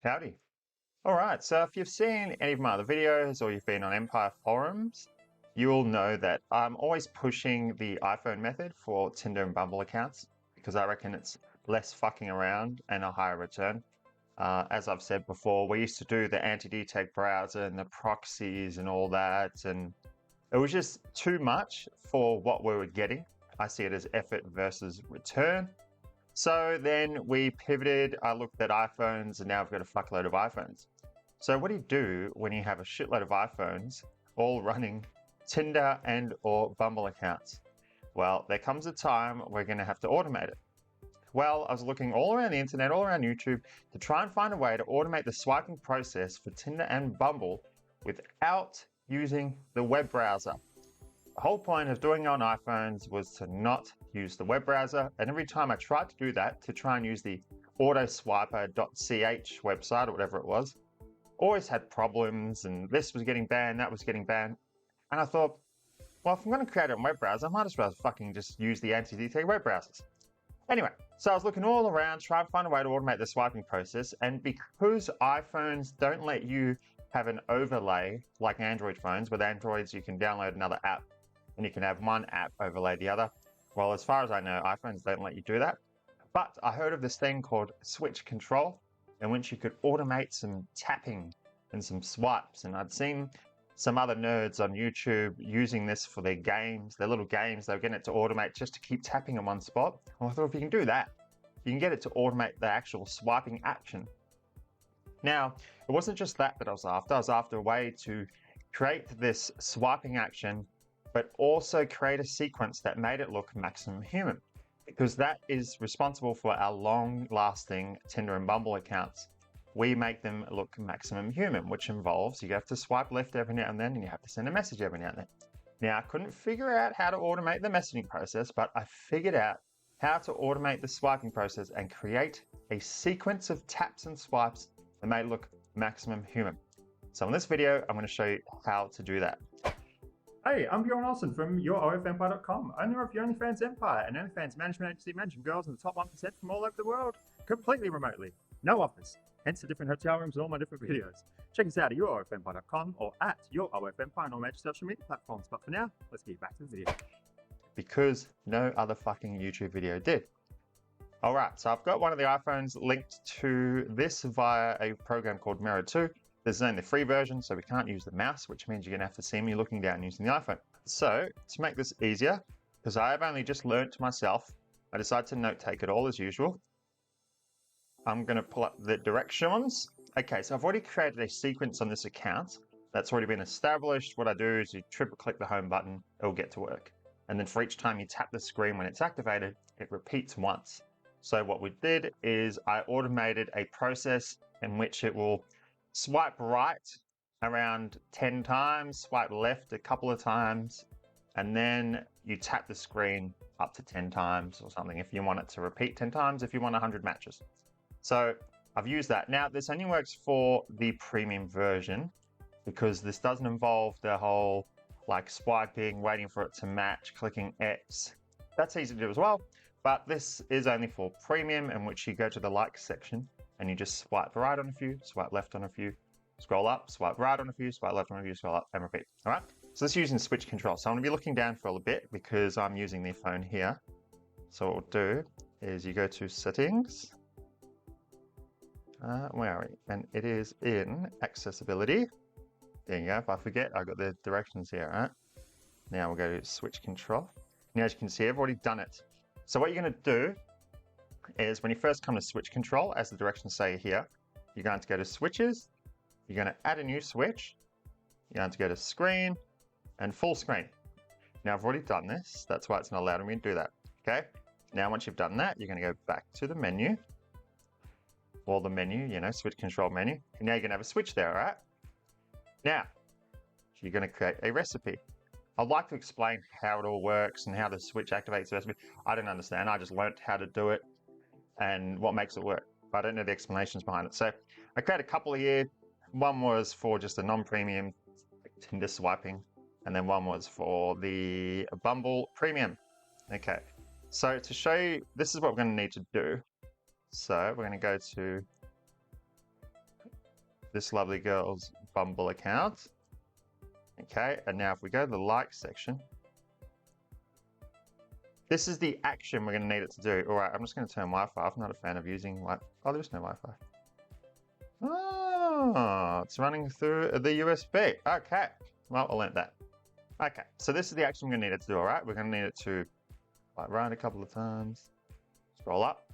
Howdy. Alright, so if you've seen any of my other videos or you've been on Empire forums, you'll know that I'm always pushing the iPhone method for Tinder and Bumble accounts because I reckon it's less fucking around and a higher return. As I've said before, we used to do the anti-detect browser and the proxies and all that, and it was just too much for what we were getting. I see it as effort versus return. So then we pivoted, I looked at iPhones, and now I've got a fuckload of iPhones. So what do you do when you have a shitload of iPhones all running Tinder and or Bumble accounts? Well, there comes a time we're going to have to automate it. Well, I was looking all around the internet, all around YouTube, to try and find a way to automate the swiping process for Tinder and Bumble without using the web browser. The whole point of doing it on iPhones was to not use the web browser, and every time I tried to do that, to try and use the autoswiper.ch website or whatever it was, always had problems, and this was getting banned, that was getting banned. And I thought, well, if I'm going to create a web browser, I might as well fucking just use the anti-DT web browsers. Anyway, so I was looking all around, trying to find a way to automate the swiping process, and because iPhones don't let you have an overlay like Android phones, with Androids you can download another app and you can have one app overlay the other. Well, as far as I know, iPhones don't let you do that. But I heard of this thing called switch control, in which you could automate some tapping and some swipes. And I'd seen some other nerds on YouTube using this for their games, their little games. They were getting it to automate just to keep tapping in one spot. Well, I thought if you can do that, you can get it to automate the actual swiping action. Now, it wasn't just that I was after. I was after a way to create this swiping action but also create a sequence that made it look maximum human, because that is responsible for our long-lasting Tinder and Bumble accounts. We make them look maximum human, which involves you have to swipe left every now and then, and you have to send a message every now and then. Now, I couldn't figure out how to automate the messaging process, but I figured out how to automate the swiping process and create a sequence of taps and swipes that made it look maximum human. So in this video, I'm going to show you how to do that. Hey, I'm Bjorn Olsen from YourOFEmpire.com, owner of Your OnlyFans Empire, an OnlyFans management agency managing girls in the top 1% from all over the world, completely remotely. No office, hence the different hotel rooms and all my different videos. Check us out at YourOFEmpire.com or at YourOFEmpire on all major social media platforms. But for now, let's get back to the video. Because no other fucking YouTube video did. Alright, so I've got one of the iPhones linked to this via a program called Mirror 2. This is only the free version, so we can't use the mouse, which means you're going to have to see me looking down using the iPhone. So, to make this easier, because I have only just learnt myself, I decided to note take it all as usual. I'm going to pull up the directions. Okay, so I've already created a sequence on this account that's already been established. What I do is you triple click the home button, it'll get to work. And then for each time you tap the screen when it's activated, it repeats once. So what we did is I automated a process in which it will swipe right around 10 times, swipe left a couple of times, and then you tap the screen up to 10 times or something if you want it to repeat 10 times, if you want 100 matches. So I've used that. Now, this only works for the premium version because this doesn't involve the whole like swiping, waiting for it to match, clicking X. That's easy to do as well, but this is only for premium, in which you go to the like section and you just swipe right on a few, swipe left on a few, scroll up, swipe right on a few, swipe left on a few, scroll up, and repeat. All right, so this is using switch control. So I'm gonna be looking down for a little bit because I'm using the phone here. So what we'll do is you go to settings, where are we? And it is in accessibility. There you go, if I forget, I've got the directions here, all right? Now we'll go to switch control. Now, as you can see, I've already done it. So what you're gonna do is when you first come to switch control, as the directions say here, you're going to go to switches, you're going to add a new switch, you're going to go to screen and full screen. Now I've already done this, that's why it's not allowing me to do that, okay? Now once you've done that, you're going to go back to the menu, or the menu, you know, switch control menu, and now you're going to have a switch there, all right? Now, you're going to create a recipe. I'd like to explain how it all works and how the switch activates the recipe. I didn't understand, I just learnt how to do it and what makes it work, but I don't know the explanations behind it. So I created a couple here. One was for just a non-premium Tinder swiping, and then one was for the Bumble Premium. Okay, so to show you, this is what we're going to need to do. So we're going to go to this lovely girl's Bumble account. Okay, and now if we go to the like section, this is the action we're going to need it to do. All right, I'm just going to turn Wi-Fi. I'm not a fan of using oh, there's no Wi-Fi. Oh, it's running through the USB. Okay, well, I learned that. Okay, so this is the action we're going to need it to do, all right? We're going to need it to right a couple of times, scroll up,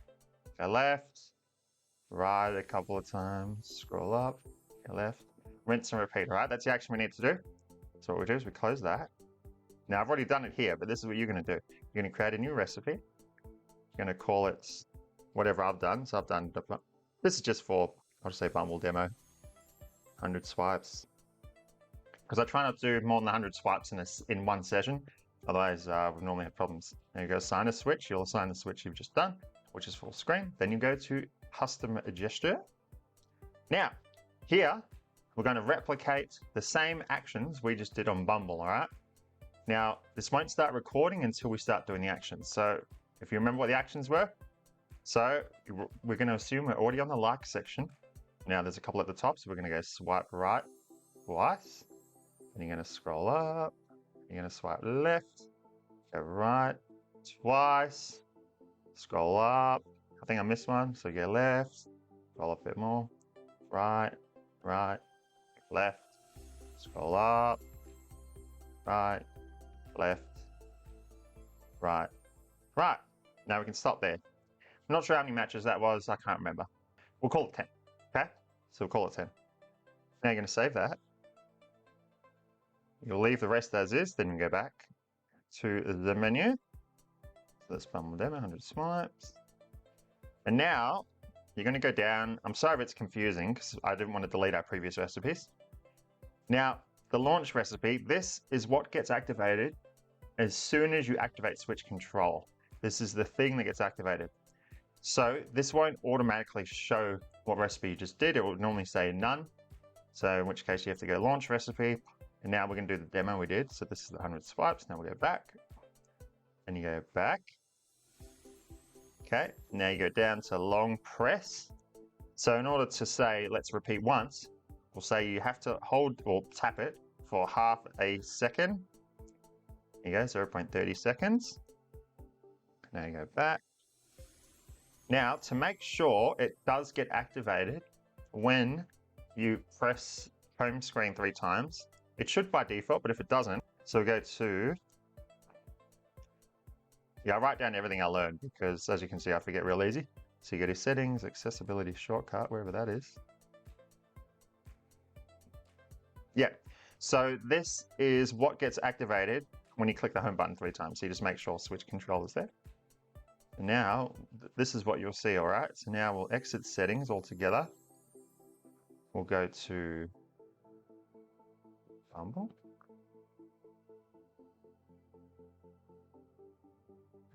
go left, right a couple of times, scroll up, go left, rinse and repeat, all right? That's the action we need to do. So what we do is we close that. Now, I've already done it here, but this is what you're going to do. You're going to create a new recipe. You're going to call it whatever I've done. So I've done, this is just for, I'll just say Bumble demo, 100 swipes. Because I try not to do more than 100 swipes in one session. Otherwise, we normally have problems. There you go, assign a switch. You'll assign the switch you've just done, which is full screen. Then you go to custom gesture. Now, here, we're going to replicate the same actions we just did on Bumble, all right? Now, this won't start recording until we start doing the actions. So if you remember what the actions were, so we're going to assume we're already on the like section. Now there's a couple at the top, so we're going to go swipe right twice. Then you're going to scroll up. You're going to swipe left, go right twice, scroll up. I think I missed one, so go left, scroll up a bit more, right, left, scroll up, right, left, right. Now we can stop there. I'm not sure how many matches that was. I can't remember. We'll call it 10. Okay? So we'll call it 10. Now you're going to save that. You'll leave the rest as is. Then you go back to the menu. So let's Bumble demo, 100 swipes. And now you're going to go down. I'm sorry if it's confusing because I didn't want to delete our previous recipes. Now, the launch recipe, this is what gets activated as soon as you activate switch control. This is the thing that gets activated. So this won't automatically show what recipe you just did. It will normally say none. So in which case you have to go launch recipe. And now we're going to do the demo we did. So this is the 100 swipes. Now we'll go back. And you go back. Okay. Now you go down to long press. So in order to say let's repeat once, we'll say you have to hold or tap it for half a second. There you go, 0.30 seconds. Now you go back. Now, to make sure it does get activated when you press home screen 3 times, it should by default, but if it doesn't, so we go to, I write down everything I learned because as you can see, I forget real easy. So you go to settings, accessibility shortcut, wherever that is. Yeah, so this is what gets activated when you click the home button 3 times. So you just make sure switch control is there. And now, this is what you'll see, all right? So now we'll exit settings altogether. We'll go to Bumble.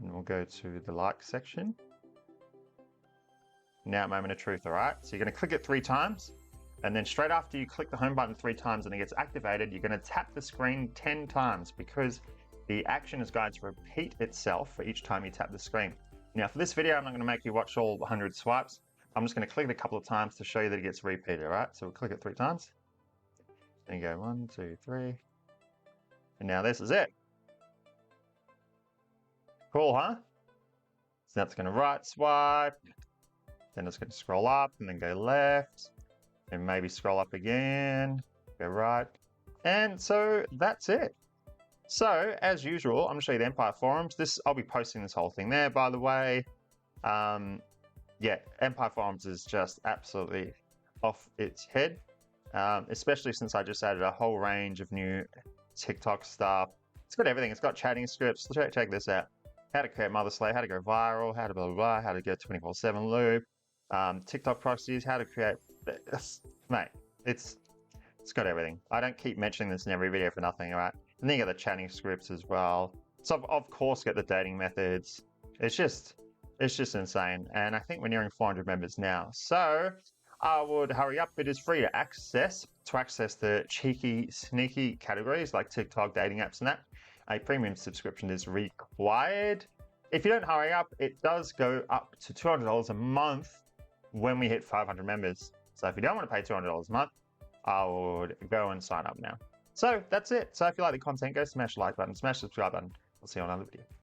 And we'll go to the like section. Now, moment of truth, all right? So you're gonna click it 3 times, and then straight after you click the home button 3 times and it gets activated, you're gonna tap the screen 10 times because the action is going to repeat itself for each time you tap the screen. Now for this video, I'm not going to make you watch all 100 swipes. I'm just going to click it a couple of times to show you that it gets repeated, all right? So we'll click it 3 times. Then you go 1, 2, 3. And now this is it. Cool, huh? So now it's going to right swipe. Then it's going to scroll up and then go left. And maybe scroll up again. Go right. And so that's it. So, as usual, I'm going to show you the Empire Forums. I'll be posting this whole thing there, by the way. Yeah, Empire Forums is just absolutely off its head, especially since I just added a whole range of new TikTok stuff. It's got everything. It's got chatting scripts. Check this out. How to create Mother Slave, how to go viral, how to blah, blah, blah, how to get 24/7 loop, TikTok proxies, how to create... Mate, it's got everything. I don't keep mentioning this in every video for nothing, all right? And then you get the chatting scripts as well. So of course, get the dating methods. It's just insane. And I think we're nearing 400 members now. So I would hurry up. It is free to access. To access the cheeky, sneaky categories like TikTok, dating apps and that, a premium subscription is required. If you don't hurry up, it does go up to $200 a month when we hit 500 members. So if you don't want to pay $200 a month, I would go and sign up now. So that's it. So if you like the content, go smash the like button, smash the subscribe button. I'll see you on another video.